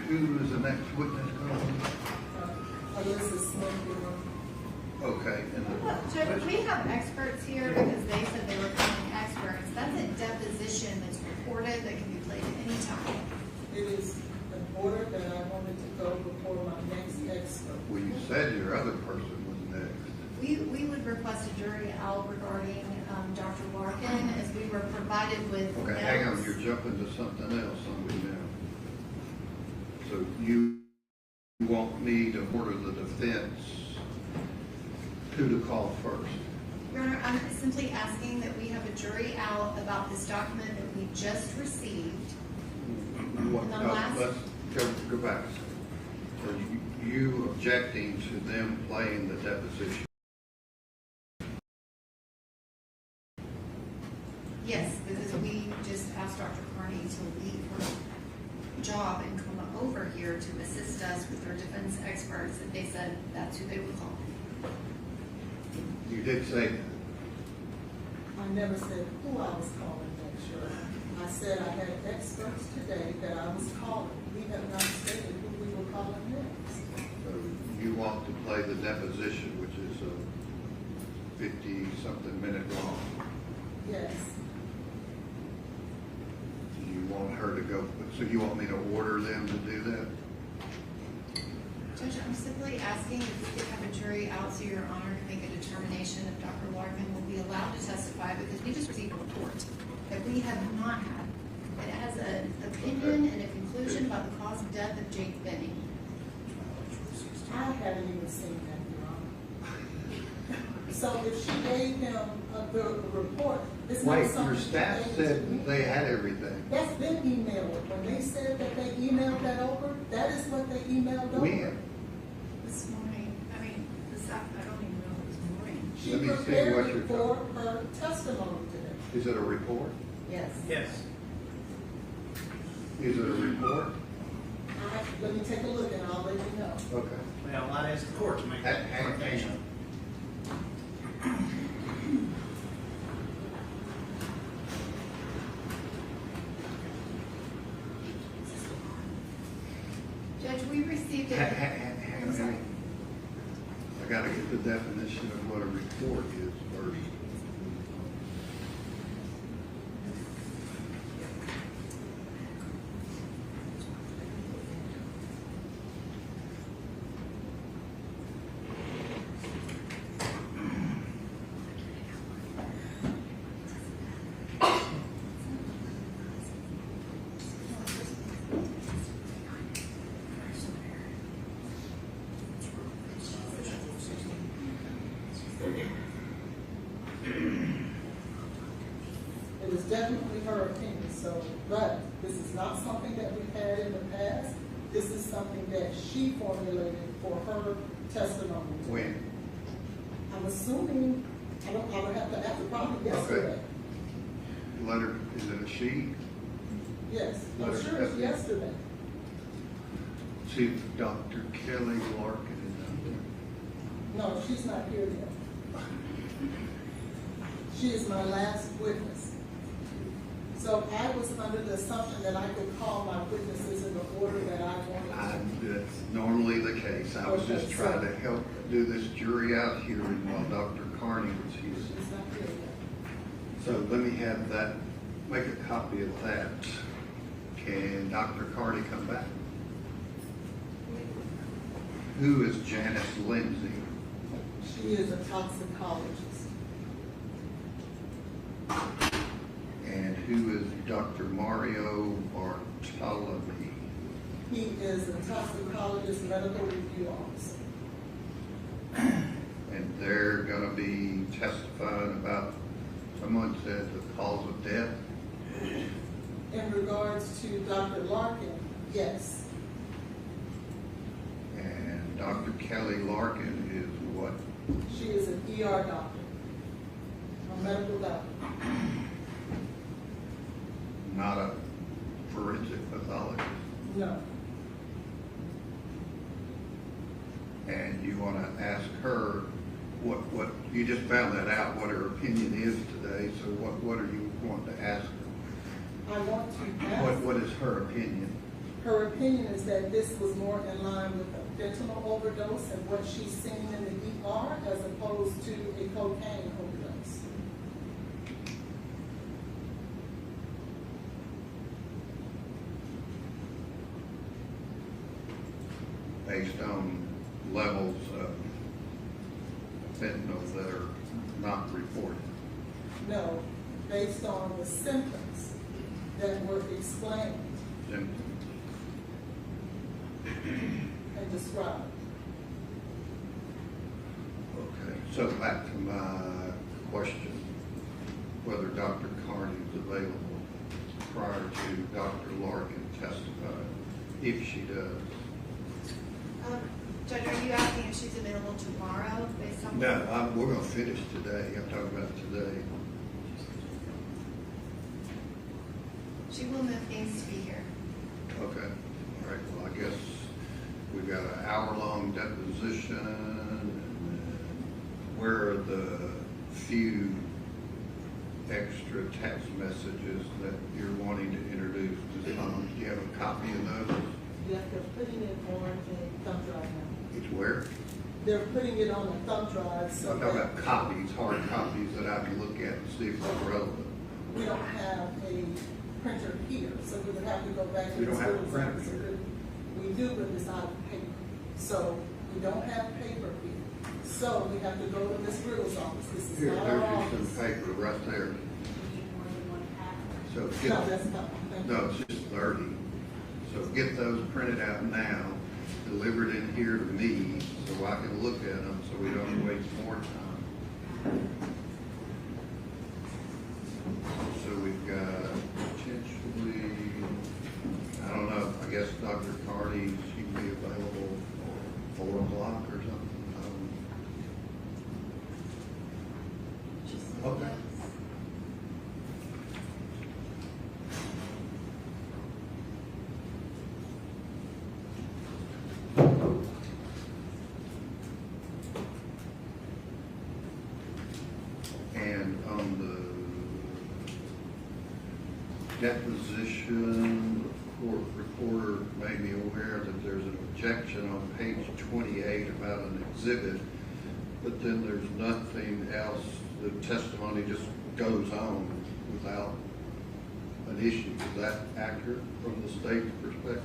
who is the next witness calling? Okay, Judge, we have experts here because they said they were calling experts. That's a deposition that's recorded that can be played at any time. It is an order that I wanted to go before my next expert. well, you said your other person was next. We would request a jury out regarding Dr. Larkin as we were provided with. Okay, hang on, you're jumping to something else on me now. So you want me to order the defense who to call first? Your Honor, I'm simply asking that we have a jury out about this document that we just received. What, The no, last- let's go back. So you objecting to them playing the deposition? Yes, because we just asked Dr. Carney to leave her job and come over here to assist us with our defense experts, and they said that's who they would call. You did say that. I never said who I was calling next, Your Honor. I said I had experts today that I was calling. We have not stated who we were calling next. So you want to play the deposition, which is a 50-something minute long. Yes. You want her to go, so you want me to order them to do that? Judge, I'm simply asking if we could have a jury out so Your Honor can make a determination if Dr. Larkin will be allowed to testify, because we just received a report that we have not had. It has an opinion and a conclusion about the cause of death of Jade Benning. I haven't even seen that, Your Honor. So if she gave him the report, it's not Wait, something. your she staff gave said to me. they had everything. That's been emailed. When they said that they emailed that over, that is what they emailed over. When? This morning, I mean, this afternoon, I don't even know if it was morning. She Let me see what prepared you're for talking- her testimony today. Is it a report? Yes. Yes. Is it a report? Let me take a look and I'll let you know. Okay. Well, I'd ask the court to make that Hang determination. on. Judge, we received it. Hang on. I'm sorry. I gotta get the definition of what a report is first. It was definitely her opinion, so, but this is not something that we've had in the past. This is something that she formulated for her testimony. When? I'm assuming, I would have to ask, probably yesterday. Letter, is it a she? Yes, I'm Letter. sure it's yesterday. See if Dr. Kelly Larkin is out there. No, she's not here yet. She is my last witness. So I was under the assumption that I could call my witnesses in the order that I wanted to. That's normally the case. I was just Okay, trying so- to help do this jury out here while Dr. Carney was here. She's not here yet. So let me have that, make a copy of that. Can Dr. Carney come back? Who is Janice Lindsay? She is a toxicologist. And who is Dr. Mario Bartolome? He is a toxicologist, medical review officer. And they're gonna be testifying about, someone said the cause of death? In regards to Dr. Larkin, yes. And Dr. Kelly Larkin is what? She is an ER doctor, a medical doctor. Not a forensic pathologist? No. And you want to ask her what you just found that out, what her opinion is today, so what are you wanting to ask her? I want to ask. What is her opinion? Her opinion is that this was more in line with a fentanyl overdose and what she's seen in the ER as opposed to a cocaine overdose. Based on levels of fentanyl that are not reported. No, based on the symptoms that were explained Symptoms. and described. Okay, so back to my question, whether Dr. Carney is available prior to Dr. Larkin testifying, if she does. Judge, are you asking if she's available tomorrow based on? No, we're gonna finish today. I'm talking about today. She will needs to be here. Okay, all right, well, I guess we've got an hour-long deposition. And where are the few extra text messages that you're wanting to introduce? Do you have a copy of those? Yes, they're putting it on a thumb drive now. It's where? They're putting it on a thumb drive so I'm talking about copies, hard copies that I can look at and see if they're relevant. we don't have a printer here, so we would have to go back to We the don't have a schools. printer So here. We do, but it's out of paper. So we don't have paper here. So we have to go to Ms. Riddle's office. This is Here, not our there's office. just some paper right there. So No, get, that's not. thank you. no, it's just 30. So get those printed out now, delivered in here to me, so I can look at them, so we don't waste more time. So we've got potentially, I don't know, I guess Dr. Carney, she can be available 4 o'clock or something. Okay. And on the deposition, the court reporter made me aware that there's an objection on page 28 about an exhibit, but then there's nothing else. The testimony just goes on without an issue. Is that accurate from the state's perspective?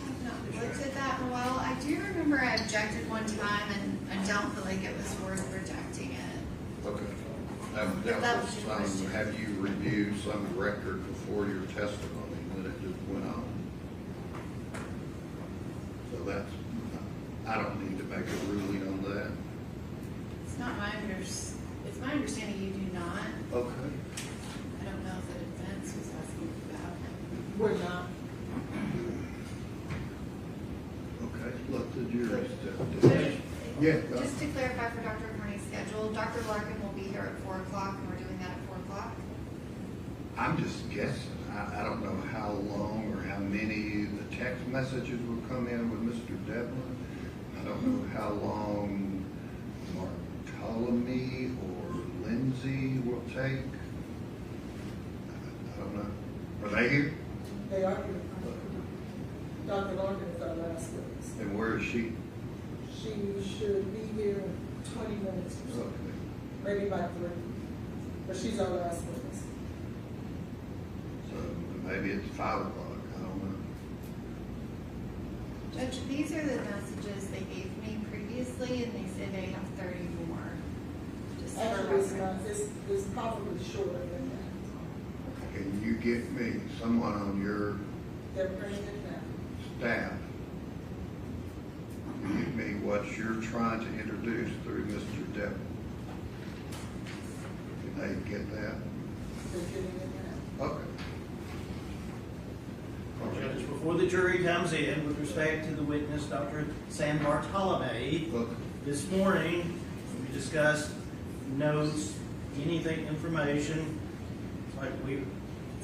I've not looked at that in a while. I do remember I objected one time, and I don't feel like it was worth rejecting it. Okay. That was your question. Have you reviewed some record before your testimony that it just went on? So that's, I don't need to make a ruling on that. It's not my it's my understanding you do not. Okay. I don't know if the defense was asking about it. We're not. Okay, let the jury step Judge, in. Yeah, go. just to clarify for Dr. Carney's schedule, Dr. Larkin will be here at 4 o'clock, and we're doing that at 4 o'clock. I'm just guessing. I don't know how long or how many the text messages will come in with Mr. Devlin. I don't know how long Bartholomew or Lindsay will take. I don't know. Are they here? They are here. Dr. Larkin is our last witness. And where is she? She should be here in 20 minutes or so, Okay. maybe by 3. But she's our last witness. So maybe it's 5 o'clock. I don't know. Judge, these are the messages they gave me previously, and they said they have 30 more. Just for Actually, it's not, reference. it's probably shorter than that. Can you get me someone on your They're printing it now. staff? Give me what you're trying to introduce through Mr. Devlin. Can they get that? They're getting it now. Okay. Judge, before the jury comes in, with respect to the witness, Dr. San Bartolome, Look, this morning, we discussed notes, anything, information, like we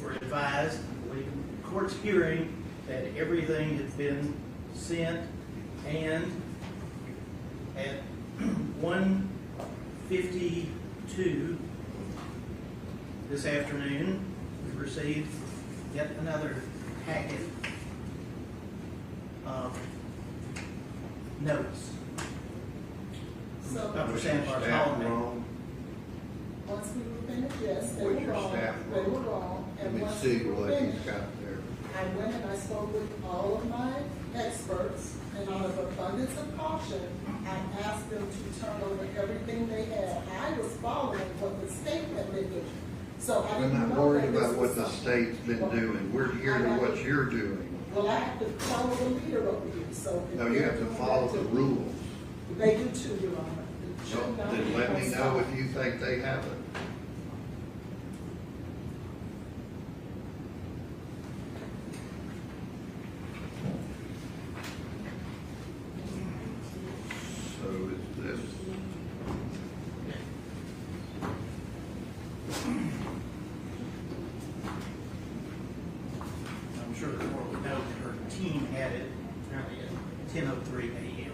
were advised, I believe, in the court's hearing, that everything had been sent, and at 1:52 this afternoon, we received yet another packet of notes. So, Dr. Was your Sandbar's staff calling me. wrong? once we were finished, yes, they Was were your wrong, staff they were wrong? wrong, Let and me once see we were what he's finished, got there. I went and I spoke with all of my experts, and out of abundance of caution, I asked them to turn over everything they had. I was following what the state had been doing, so I We're didn't not know worried that this about what was the something. state's been Well, doing. We're here to what you're doing. Well, I have to follow the leader over here, so. if No, you they're have to doing follow that the to- rules. They do too, Your Honor. It should So not then be let on me know stop. if you think they haven't. So is this, I'm sure the court would know that her team had it apparently at 10:03 a.m.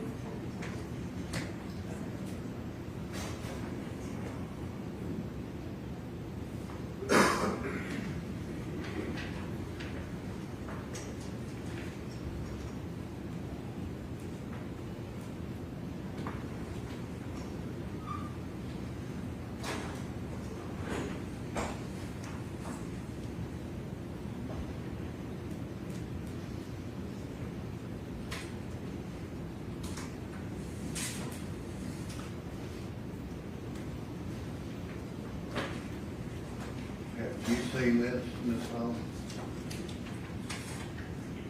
have you seen this, Ms. Hall?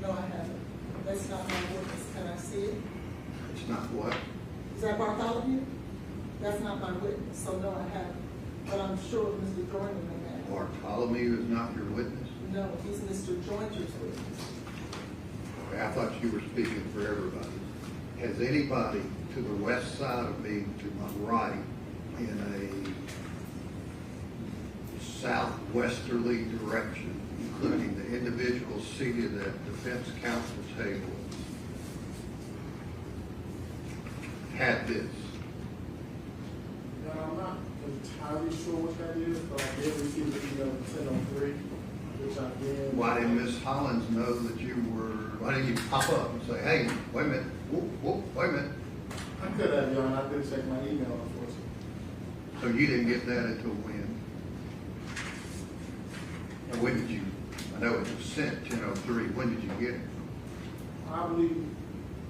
No, I haven't. That's not my witness. Can I see it? It's not what? Is that Bartholomew? That's not my witness, so no, I haven't. But I'm sure Mr. Joyner may have. Bartholomew is not your witness? No, he's Mr. Joyner's witness. Okay, I thought you were speaking for everybody. Has anybody to the west side of me, to my right, in a southwesterly direction, including the individuals seated at defense counsel table, had this? No, I'm not entirely sure what that is, but I did receive the email 10:03, which I did. Why didn't Ms. Hollins know that you were, why didn't you pop up and say, hey, wait a minute, whoop, whoop, wait a minute? I could have, Your Honor, I didn't check my email, unfortunately. So you didn't get that until when? And when did you, I know it was sent 10:03, when did you get it? I believe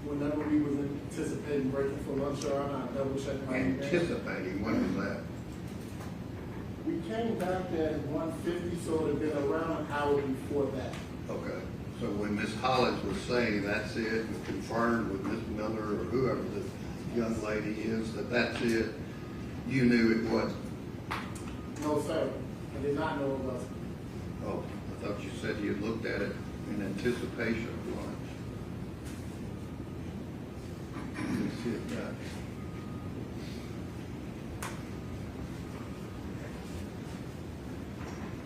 whenever we was anticipating breaking for lunch, Your Honor, I double checked my email. Anticipating, when was that? We came back at 1:50, so it had been around an hour before that. Okay, so when Ms. Hollins was saying that's it, and confirmed with Ms. Miller or whoever the young lady is, that that's it, you knew it wasn't? No, sir, I did not know it was. Oh, I thought you said you had looked at it in anticipation of lunch. Let me see if that.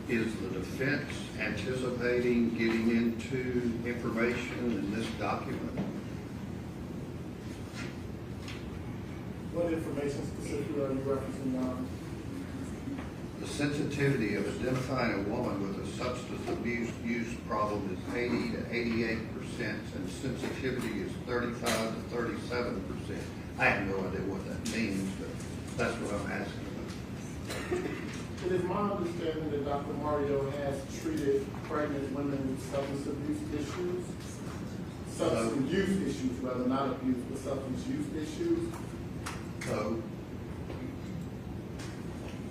Is the defense anticipating getting into information in this document? What information specifically are you referencing, Your Honor? The sensitivity of identifying a woman with a substance abuse use problem is 80 to 88%, and sensitivity is 35 to 37%. I have no idea what that means, but that's what I'm asking about. It is my understanding that Dr. Mario has treated pregnant women with substance abuse issues. Substance use issues, rather, not abuse, but substance use issues. So,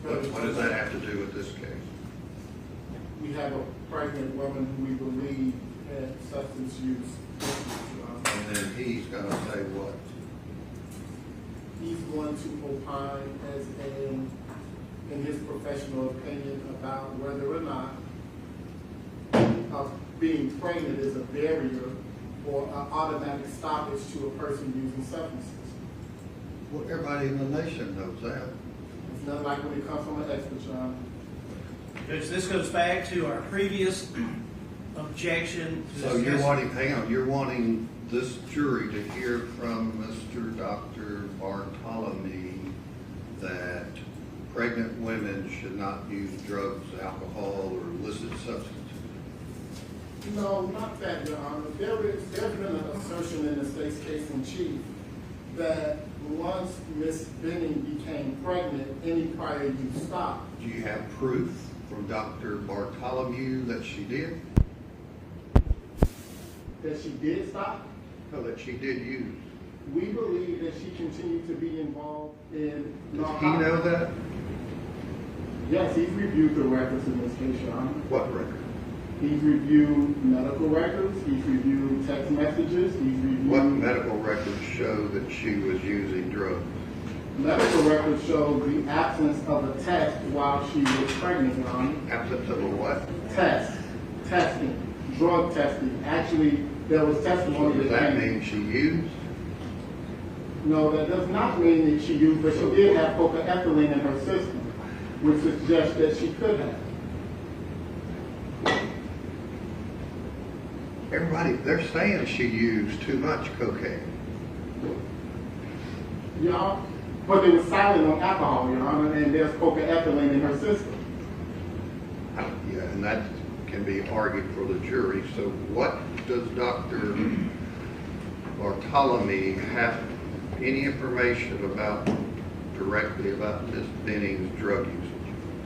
what does that have to do with this case? We have a pregnant woman who we believe had substance use issues, Your Honor. And then he's gonna say what? He's going to opine as in his professional opinion about whether or not being pregnant is a barrier or an automatic stoppage to a person using substances. Well, everybody in the nation knows that. It's not like when it comes from an expert, Your Honor. Judge, this goes back to our previous objection. to So you're discuss- wanting, hang on, you're wanting this jury to hear from Mr. Dr. Bartholomew that pregnant women should not use drugs, alcohol, or illicit substances. No, not that, Your Honor. There's been an assertion in the state's case in chief that once Ms. Benning became pregnant, any prior use stopped. Do you have proof from Dr. Bartholomew that she did? That she did stop? No, that she did use. We believe that she continued to be involved in Does he know that? Yes, he's reviewed the records in this case, Your Honor. What record? He's reviewed medical records, he's reviewed text messages, he's reviewed... What medical records show that she was using drugs? Medical records show the absence of a test while she was pregnant, Your Honor. Absence of a what? Testing, drug testing. Actually, there was testimony Does that mean she used? No, that does not mean that she used, but she did have cocaethylene in her system, which suggests that she could have. Everybody, they're saying she used too much cocaine. Yeah, but they were silent on alcohol, Your Honor, and there's cocaethylene in her system. Yeah, and that can be argued for the jury. So what does Dr. Bartholomew have any information directly about Ms. Benning's drug usage?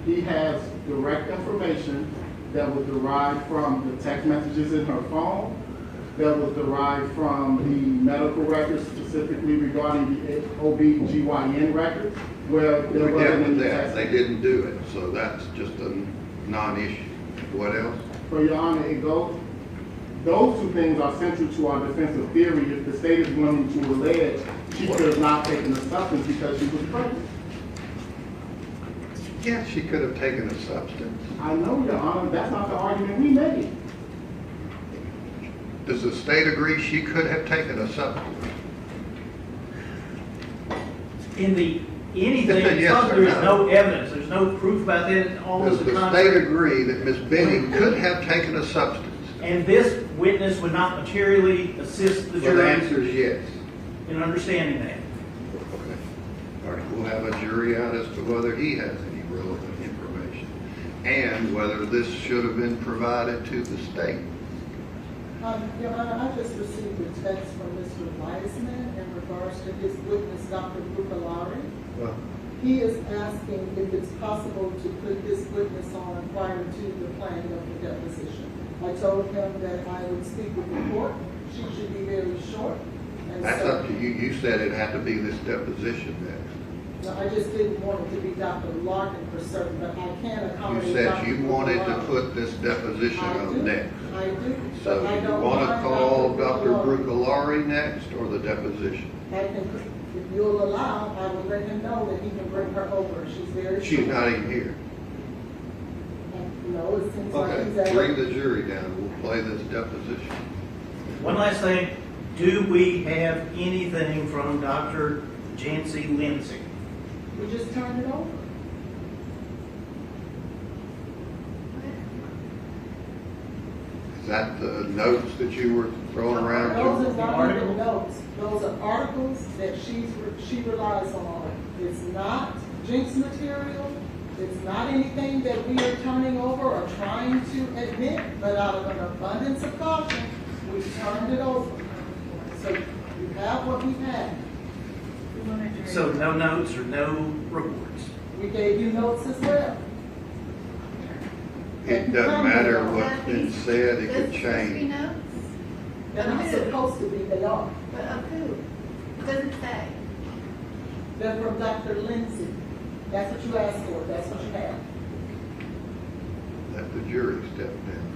He has direct information that was derived from the text messages in her phone, that was derived from the medical records, specifically regarding the OB/GYN records, where there wasn't any testing. They didn't do it, so that's just a non-issue. What else? For Your Honor, those two things are central to our defensive theory. If the state is willing to allege she could have not taken the substance because she was pregnant. Yeah, she could have taken a substance. I know, Your Honor, that's not the argument we made. Does the state agree she could have taken a substance? In the anything, Yes or there's no? no evidence, there's no proof about that, all Does of the the state contrary. agree that Ms. Benning could have taken a substance? And this witness would not materially assist the Well, the answer jury is yes. in understanding that. Okay. All right, we'll have a jury out as to whether he has any relevant information and whether this should have been provided to the state. Your Honor, I just received a text from Mr. Wiseman in regards to his witness, Dr. Bukalari. Well, He is asking if it's possible to put this witness on prior to the planning of the deposition. I told him that I would speak with the court. She should be very short. And that's so, up to you. You said it had to be this deposition next. no, I just didn't want it to be Dr. Larkin for certain, but I can accommodate You said Dr. you wanted to Bukalari. put this deposition on next. I do. So but I you don't want to mind call Dr. Bukalari. Brucolari next or the deposition? I can, if you'll allow, I will let him know that he can bring her over. She's very She's short. not even here. No, it seems like he's Okay, at. bring the jury down. We'll play this deposition. One last thing, do we have anything from Dr. Jancy Lindsay? We just turned it over. Is that the notes that you were throwing around? Those are The not article? even notes. Those are articles that she relies on. It's not jinx material. It's not anything that we are turning over or trying to admit, but out of an abundance of caution, we turned it over. So you have what we have. So no notes or no reports? We gave you notes as well. It doesn't matter what's been said, it could Does change. notes? They're not supposed to be, they are. But of who? It doesn't say. They're from Dr. Lindsay. That's what you asked for, that's what you have. Let the jury step down.